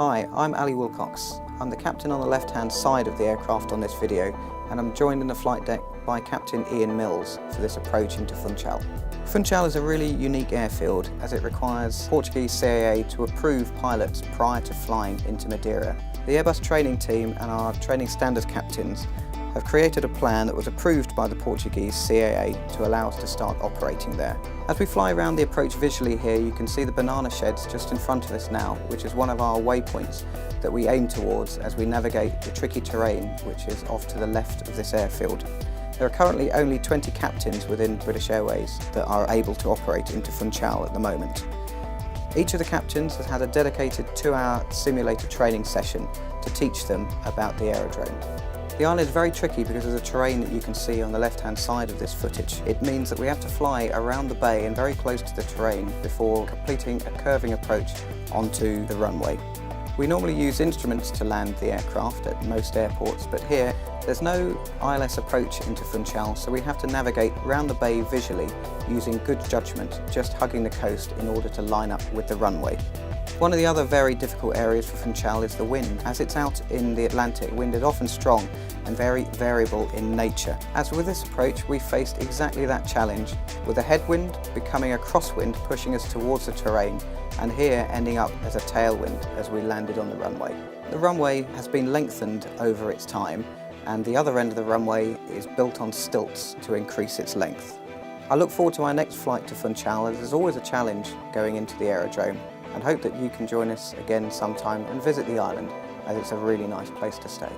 Hi, I'm Ali Wilcox. I'm the captain on the left-hand side of the aircraft on this video, and I'm joined in the flight deck by Captain Ian Mills for this approach into Funchal. Funchal is a really unique airfield as it requires Portuguese CAA to approve pilots prior to flying into Madeira. The Airbus training team and our training standards captains have created a plan that was approved by the Portuguese CAA to allow us to start operating there. As we fly around the approach visually here, you can see the banana sheds just in front of us now, which is one of our waypoints that we aim towards as we navigate the tricky terrain which is off to the left of this airfield. There are currently only 20 captains within British Airways that are able to operate into Funchal at the moment. Each of the captains has had a dedicated 2-hour simulator training session to teach them about the aerodrome. The island is very tricky because of the terrain that you can see on the left-hand side of this footage. It means that we have to fly around the bay and very close to the terrain before completing a curving approach onto the runway. We normally use instruments to land the aircraft at most airports, but here there's no ILS approach into Funchal, so we have to navigate around the bay visually using good judgment, just hugging the coast in order to line up with the runway. One of the other very difficult areas for Funchal is the wind. As it's out in the Atlantic, wind is often strong and very variable in nature. As with this approach, we faced exactly that challenge, with a headwind becoming a crosswind pushing us towards the terrain, and here ending up as a tailwind as we landed on the runway. The runway has been lengthened over its time, and the other end of the runway is built on stilts to increase its length. I look forward to our next flight to Funchal, as there's always a challenge going into the aerodrome, and hope that you can join us again sometime and visit the island, as it's a really nice place to stay.